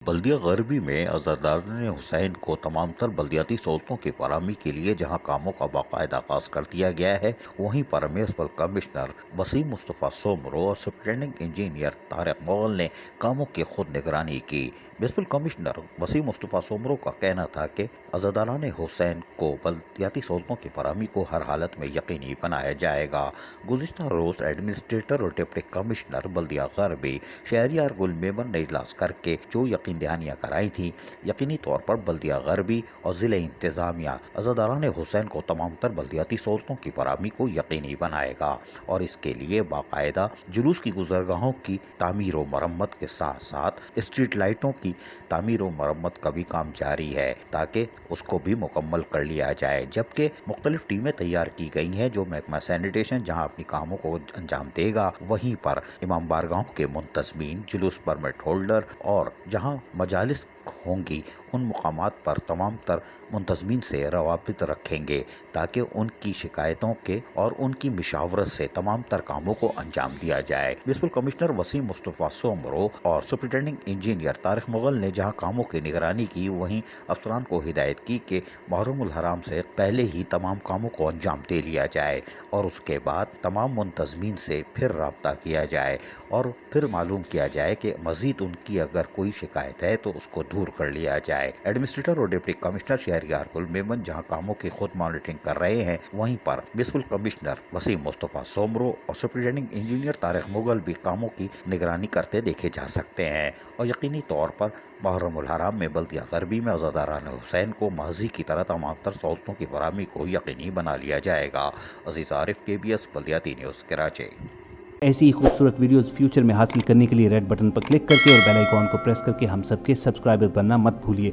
بلدیہ غربی میں عزاداران حسین کو تمام تر بلدیاتی سہولتوں کی فراہمی کے لیے جہاں کاموں کا باقاعدہ آغاز کر دیا گیا ہے، وہیں پر میونسپل کمشنر وسیم مصطفیٰ سومرو اور سپرنٹینڈنگ انجینئر طارق مغل نے کاموں کی خود نگرانی کی۔ میونسپل کمشنر وسیم مصطفیٰ سومرو کا کہنا تھا کہ عزاداران حسین کو بلدیاتی سہولتوں کی فراہمی کو ہر حالت میں یقینی بنایا جائے گا۔ گزشتہ روز ایڈمنسٹریٹر اور ڈپٹی کمشنر بلدیہ غربی شہریار گل میمن نے اجلاس کر کے جو یقین دہانیاں کرائی تھیں، یقینی طور پر بلدیہ غربی اور ضلع انتظامیہ عزاداران حسین کو تمام تر بلدیاتی سہولتوں کی فراہمی کو یقینی بنائے گا اور اس کے لیے باقاعدہ جلوس کی گزرگاہوں کی تعمیر و مرمت کے ساتھ ساتھ اسٹریٹ لائٹوں کی تعمیر و مرمت کا بھی کام جاری ہے تاکہ اس کو بھی مکمل کر لیا جائے، جبکہ مختلف ٹیمیں تیار کی گئی ہیں جو محکمہ سینیٹیشن جہاں اپنی کاموں کو انجام دے گا، وہیں پر امام بارگاہوں کے منتظمین، جلوس پرمٹ ہولڈر اور جہاں مجالس ہوں گی ان مقامات پر تمام تر منتظمین سے روابط رکھیں گے تاکہ ان کی شکایتوں کے اور ان کی مشاورت سے تمام تر کاموں کو انجام دیا جائے۔ میونسپل کمشنر وسیم مصطفیٰ سومرو اور سپرنٹینڈنگ انجینئر طارق مغل نے جہاں کاموں کی نگرانی کی، وہیں افسران کو ہدایت کی کہ محرم الحرام سے پہلے ہی تمام کاموں کو انجام دے لیا جائے اور اس کے بعد تمام منتظمین سے پھر رابطہ کیا جائے اور پھر معلوم کیا جائے کہ مزید ان کی اگر کوئی شکایت ہے تو اس کو دور کر لیا جائے۔ ایڈمنسٹریٹر اور ڈپٹی کمشنر شہریار گل میمن جہاں کاموں کی خود مانیٹرنگ کر رہے ہیں، وہیں پر میونسپل کمشنر وسیم مصطفیٰ سومرو اور سپرنٹینڈنگ انجینئر طارق مغل بھی کاموں کی نگرانی کرتے دیکھے جا سکتے ہیں اور یقینی طور پر محرم الحرام میں بلدیہ غربی میں عزاداران حسین کو ماضی کی طرح تمام تر سہولتوں کی فراہمی کو یقینی بنا لیا جائے گا۔ عزیز عارف، KBS بلدیاتی نیوز، کراچی۔ ایسی ہی خوبصورت ویڈیوز فیوچر میں حاصل کرنے کے لیے ریڈ بٹن پر کلک کر کے اور بیل آئیکن کو پریس کر کے ہم سب کے سبسکرائبر بننا مت بھولیے۔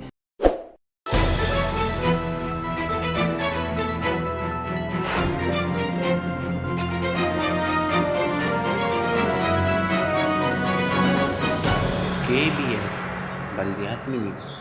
KBS بلدیاتی نیوز۔